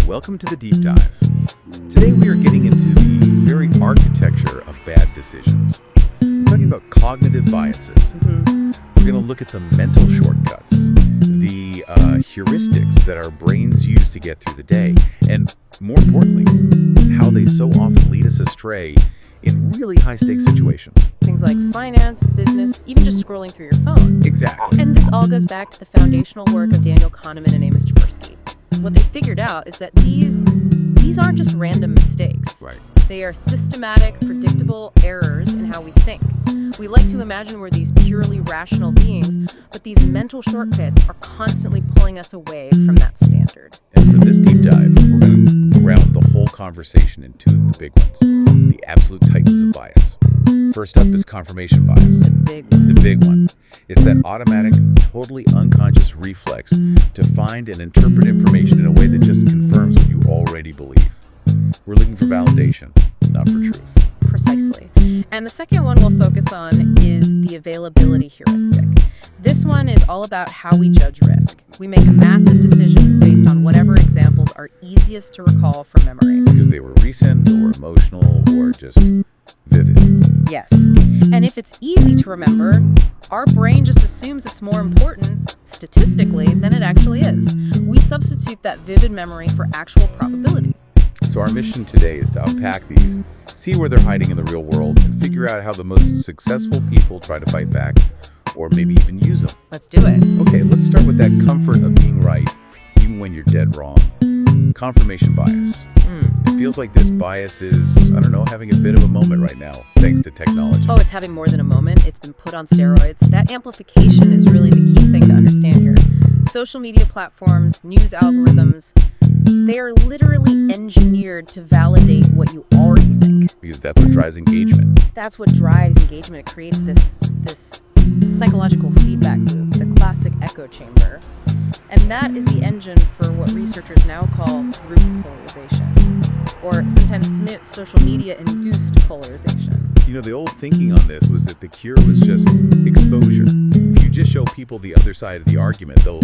welcome to the deep dive. Today we are getting into the very architecture of bad decisions. We're talking about cognitive biases. We're going to look at the mental shortcuts, the heuristics that our brains use to get through the day, and more importantly, how they so often lead us astray in really high-stakes situations. Things like finance, business, even just scrolling through your phone. Exactly. And this all goes back to the foundational work of Daniel Kahneman and Amos Tversky. What they figured out is that these aren't just random mistakes. Right. They are systematic, predictable errors in how we think. We like to imagine we're these purely rational beings, but these mental shortcuts are constantly pulling us away from that standard. And for this deep dive, we're going to ground the whole conversation in two of the big ones, the absolute titans of bias. First up is confirmation bias. The big one. It's that automatic, totally unconscious reflex to find and interpret information in a way that just confirms what you already believe. We're looking for validation, not for truth. Precisely. And the second one we'll focus on is the availability heuristic. This one is all about how we judge risk. We make massive decisions based on whatever examples are easiest to recall from memory. Because they were recent or emotional or just vivid. Yes. And if it's easy to remember, our brain just assumes it's more important, statistically, than it actually is. We substitute that vivid memory for actual probability. So our mission today is to unpack these, see where they're hiding in the real world, and figure out how the most successful people try to fight back, or maybe even use them. Let's do it. Okay, let's start with that comfort of being right, even when you're dead wrong. Confirmation bias. It feels like this bias is, having a bit of a moment right now, thanks to technology. Oh, it's having more than a moment. It's been put on steroids. That amplification is really the key thing to understand here. Social media platforms, news algorithms, they are literally engineered to validate what you already think. Because that's what drives engagement. That's what drives engagement. It creates this psychological feedback loop, the classic echo chamber. And that is the engine for what researchers now call group polarization, or sometimes social media-induced polarization. The old thinking on this was that the cure was just exposure. If you just show people the other side of the argument, they'll,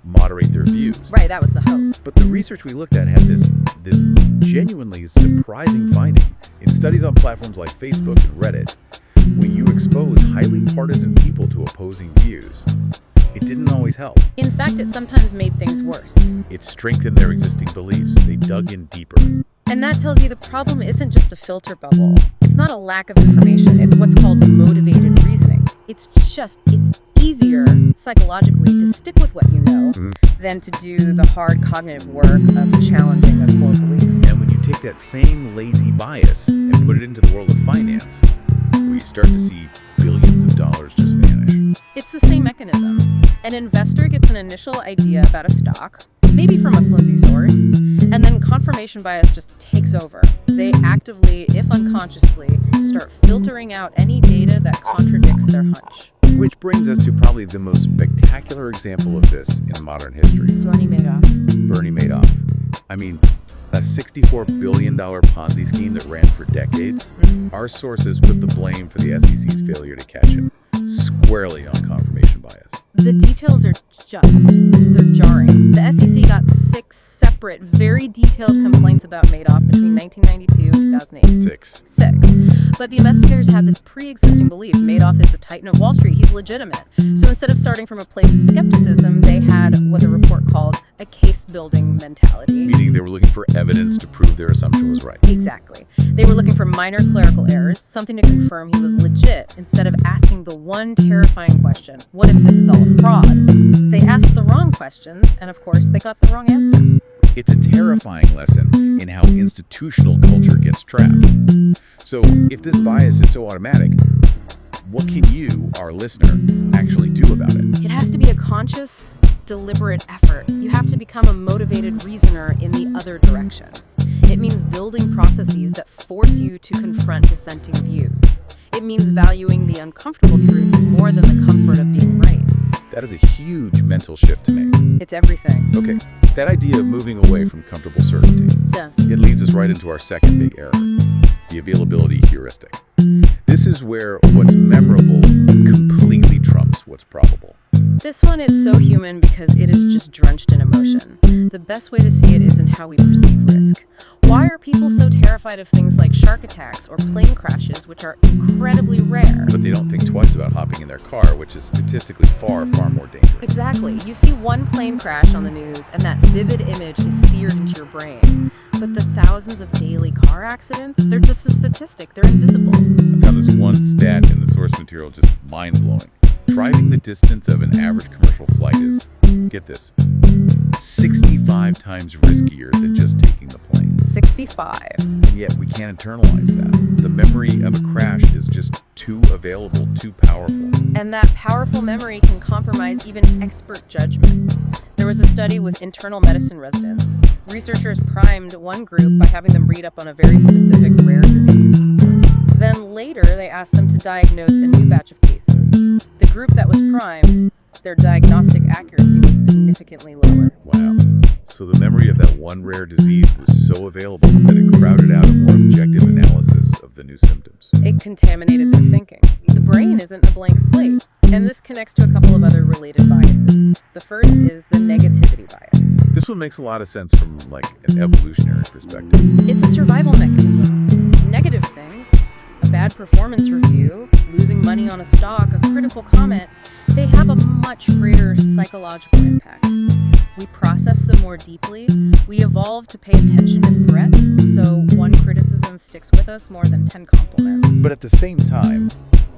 moderate their views. Right, that was the hope. But the research we looked at had this genuinely surprising finding. In studies on platforms like Facebook and Reddit, when you expose highly partisan people to opposing views, it didn't always help. In fact, it sometimes made things worse. It strengthened their existing beliefs. They dug in deeper. And that tells you the problem isn't just a filter bubble. It's not a lack of information. It's what's called motivated reasoning. It's easier psychologically to stick with what you know than to do the hard cognitive work of challenging a core belief. And when you take that same lazy bias and put it into the world of finance, we start to see billions of dollars just vanish. It's the same mechanism. An investor gets an initial idea about a stock, maybe from a flimsy source, and then confirmation bias just takes over. They actively, if unconsciously, start filtering out any data that contradicts their hunch. Which brings us to probably the most spectacular example of this in modern history. Bernie Madoff. Bernie Madoff. A $64 billion Ponzi scheme that ran for decades. Our sources put the blame for the SEC's failure to catch him squarely on confirmation bias. The details are they're jarring. The SEC got 6 separate, very detailed complaints about Madoff between 1992 and 2008. Six. But the investigators had this pre-existing belief. Madoff is a titan of Wall Street. He's legitimate. So instead of starting from a place of skepticism, they had what the report calls a case-building mentality. Meaning they were looking for evidence to prove their assumption was right. Exactly. They were looking for minor clerical errors, something to confirm he was legit, instead of asking the one terrifying question, what if this is all a fraud? They asked the wrong questions, and of course, they got the wrong answers. It's a terrifying lesson in how institutional culture gets trapped. So if this bias is so automatic, what can you, our listener, actually do about it? It has to be a conscious, deliberate effort. You have to become a motivated reasoner in the other direction. It means building processes that force you to confront dissenting views. It means valuing the uncomfortable truth more than the comfort of being right. That is a huge mental shift to make. It's everything. Okay, that idea of moving away from comfortable certainty, it leads us right into our second big error, the availability heuristic. This is where what's memorable completely trumps what's probable. This one is so human because it is just drenched in emotion. The best way to see it is in how we perceive risk. Why are people so terrified of things like shark attacks or plane crashes, which are incredibly rare? But they don't think twice about hopping in their car, which is statistically far, far more dangerous. Exactly. You see one plane crash on the news, and that vivid image is seared into your brain. But the thousands of daily car accidents, they're just a statistic. They're invisible. I found this one stat in the source material just mind-blowing. Driving the distance of an average commercial flight is, get this, 65 times riskier than just taking the plane. 65. And yet we can't internalize that. The memory of a crash is just too available, too powerful. And that powerful memory can compromise even expert judgment. There was a study with internal medicine residents. Researchers primed one group by having them read up on a very specific rare disease. Then later, they asked them to diagnose a new batch of cases. The group that was primed, their diagnostic accuracy was significantly lower. Wow. So the memory of that one rare disease was so available that it crowded out a more objective analysis of the new symptoms. It contaminated their thinking. The brain isn't a blank slate. And this connects to a couple of other related biases. The first is the negativity bias. This one makes a lot of sense from like an evolutionary perspective. It's a survival mechanism. Negative things, a bad performance review, losing money on a stock, a critical comment, they have a much greater psychological impact. We process them more deeply. We evolve to pay attention to threats, so one criticism sticks with us more than 10 compliments. But at the same time,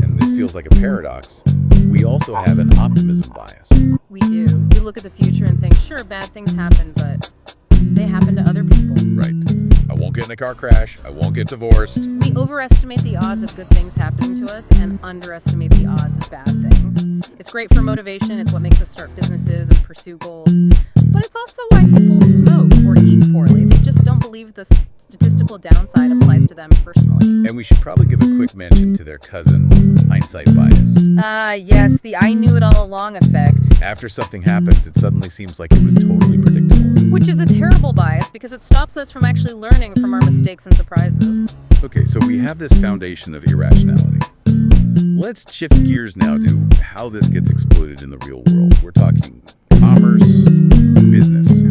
and this feels like a paradox, we also have an optimism bias. We do. We look at the future and think, sure, bad things happen, but they happen to other people. Right. I won't get in a car crash. I won't get divorced. We overestimate the odds of good things happening to us and underestimate the odds of bad things. It's great for motivation. It's what makes us start businesses and pursue goals. But it's also why people smoke or eat poorly. They just don't believe the statistical downside applies to them personally. And we should probably give a quick mention to their cousin, hindsight bias. Yes, the I knew it all along effect. After something happens, it suddenly seems like it was totally predictable. Which is a terrible bias because it stops us from actually learning from our mistakes and surprises. Okay, so we have this foundation of irrationality. Let's shift gears now to how this gets exploited in the real world. We're talking commerce, business,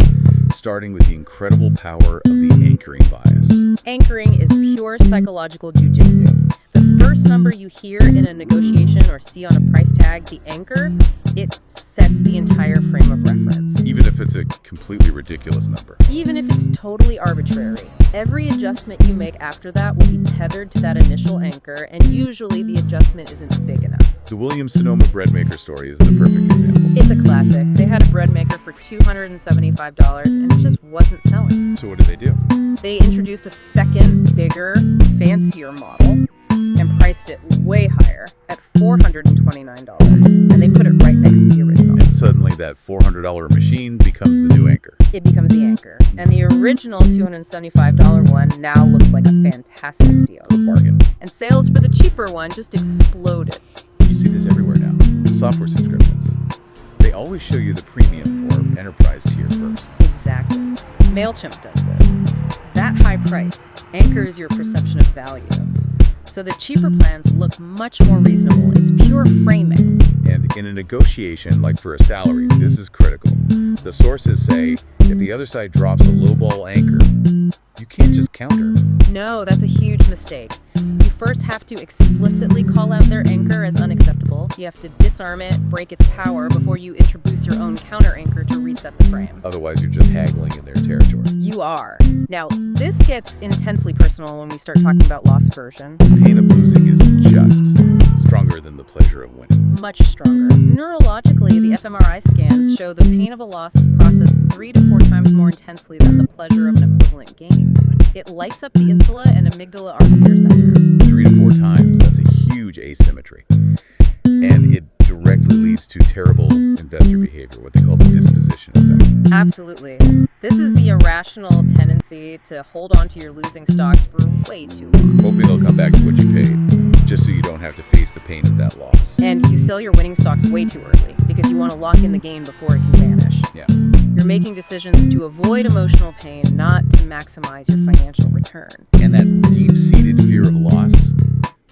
starting with the incredible power of the anchoring bias. Anchoring is pure psychological jujitsu. The first number you hear in a negotiation or see on a price tag, the anchor, it sets the entire frame of reference. Even if it's a completely ridiculous number. Even if it's totally arbitrary, every adjustment you make after that will be tethered to that initial anchor, and usually the adjustment isn't big enough. The Williams-Sonoma bread maker story is the perfect example. It's a classic. They had a bread maker for $275 and it just wasn't selling. So what did they do? They introduced a second, bigger, fancier model and priced it way higher at $429, and they put it right next to the original. And suddenly that $400 machine becomes the new anchor. It becomes the anchor, and the original $275 one now looks like a fantastic deal. Good bargain. And sales for the cheaper one just exploded. You see this everywhere now. Software subscriptions. They always show you the premium or enterprise tier first. Exactly. MailChimp does this. That high price anchors your perception of value. So the cheaper plans look much more reasonable. It's pure framing. And in a negotiation, like for a salary, this is critical. The sources say, if the other side drops a lowball anchor, you can't just counter. No, that's a huge mistake. You first have to explicitly call out their anchor as unacceptable. You have to disarm it, break its power before you introduce your own counter anchor to reset the frame. Otherwise, you're just haggling in their territory. You are. Now, this gets intensely personal when we start talking about loss aversion. The pain of losing is just stronger than the pleasure of winning. Much stronger. Neurologically, the fMRI scans show the pain of a loss is processed 3 to 4 times more intensely than the pleasure of an equivalent gain. It lights up the insula and amygdala are fear centers. 3 to 4 times, that's a huge asymmetry. And it directly leads to terrible investor behavior, what they call the disposition effect. Absolutely. This is the irrational tendency to hold on to your losing stocks for way too long. Hoping they'll come back to what you paid, just so you don't have to face the pain of that loss. And you sell your winning stocks way too early because you want to lock in the gain before it can vanish. Yeah. You're making decisions to avoid emotional pain, not to maximize your financial return. And that deep-seated fear of loss,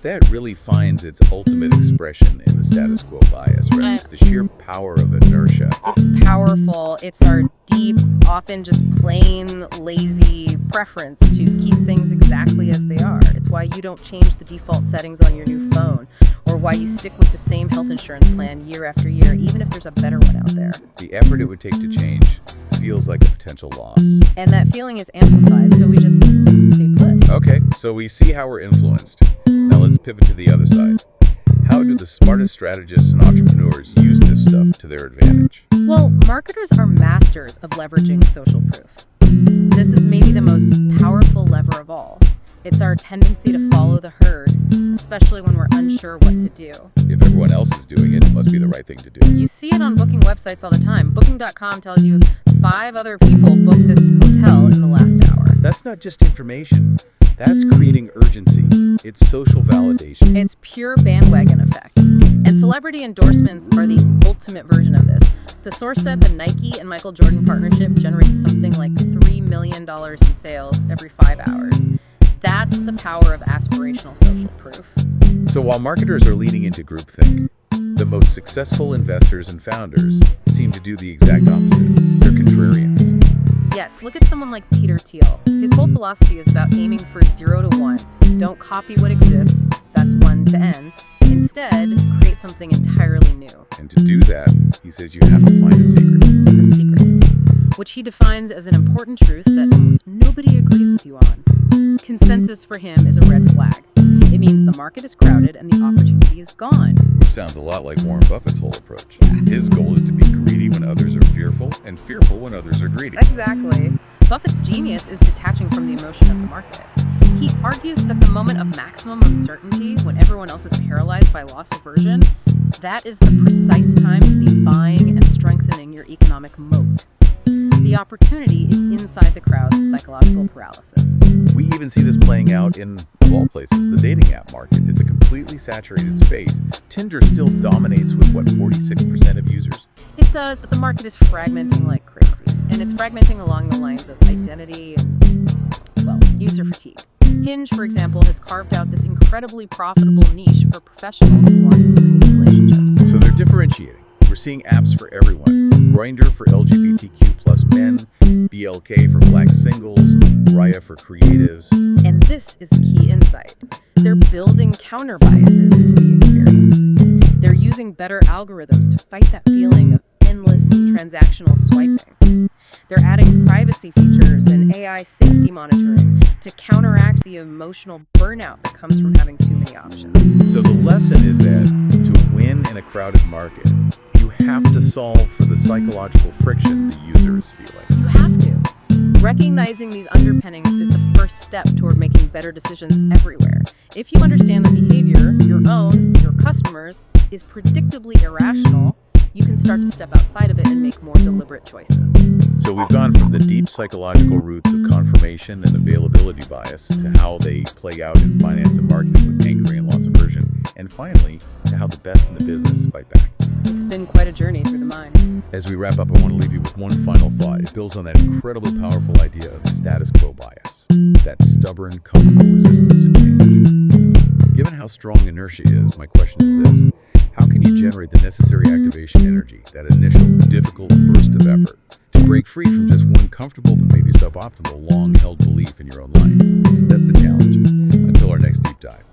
That really finds its ultimate expression in the status quo bias, right? It's the sheer power of inertia. It's powerful. It's our deep, often just plain lazy preference to keep things exactly as they are. It's why you don't change the default settings on your new phone, or why you stick with the same health insurance plan year after year, even if there's a better one out there. The effort it would take to change feels like a potential loss. And that feeling is amplified, so we just stay put. Okay, so we see how we're influenced. Now let's pivot to the other side. How do the smartest strategists and entrepreneurs use this stuff to their advantage? Well, marketers are masters of leveraging social proof. This is maybe the most powerful lever of all. It's our tendency to follow the herd, especially when we're unsure what to do. If everyone else is doing it, it must be the right thing to do. You see it on booking websites all the time. Booking.com tells you 5 other people booked this hotel in the last hour. That's not just information. That's creating urgency. It's social validation. It's pure bandwagon effect. And celebrity endorsements are the ultimate version of this. The source said the Nike and Michael Jordan partnership generates something like $3 million in sales every 5 hours. That's the power of aspirational social proof. So while marketers are leaning into groupthink, the most successful investors and founders seem to do the exact opposite. They're contrarians. Yes, look at someone like Peter Thiel. His whole philosophy is about aiming for 0 to 1. Don't copy what exists, that's 1 to N. Instead, create something entirely new. And to do that, he says you have to find a secret. The secret, which he defines as an important truth that almost nobody agrees with you on. Consensus for him is a red flag. It means the market is crowded and the opportunity is gone. Which sounds a lot like Warren Buffett's whole approach. His goal is to be greedy when others are fearful, and fearful when others are greedy. Exactly. Buffett's genius is detaching from the emotion of the market. He argues that the moment of maximum uncertainty, when everyone else is paralyzed by loss aversion, that is the precise time to be buying and strengthening your economic moat. The opportunity is inside the crowd's psychological paralysis. We even see this playing out in, of all places, the dating app market. It's a completely saturated space. Tinder still dominates with, 46% of users? It does, but the market is fragmenting like crazy. And it's fragmenting along the lines of identity and, user fatigue. Hinge, for example, has carved out this incredibly profitable niche for professionals who want serious relationships. So they're differentiating. We're seeing apps for everyone. Grindr for LGBTQ plus men, BLK for black singles, Raya for creatives. And this is the key insight. They're building counter biases into the experience. They're using better algorithms to fight that feeling of endless transactional swiping. They're adding privacy features and AI safety monitoring to counteract the emotional burnout that comes from having too many options. So the lesson is that to win in a crowded market, you have to solve for the psychological friction the user is feeling. You have to. Recognizing these underpinnings is the first step toward making better decisions everywhere. If you understand that behavior, your own, your customers, is predictably irrational, you can start to step outside of it and make more deliberate choices. So we've gone from the deep psychological roots of confirmation and availability bias to how they play out in finance and marketing with anchoring and loss aversion, and finally, to how the best in the business fight back. It's been quite a journey through the mind. As we wrap up, I want to leave you with one final thought. It builds on that incredibly powerful idea of the status quo bias, that stubborn, comfortable resistance to change. Given how strong inertia is, my question is this: how can you generate the necessary activation energy, that initial difficult burst of effort, to break free from just one comfortable but maybe suboptimal long-held belief in your own life? That's the challenge. Until our next deep dive.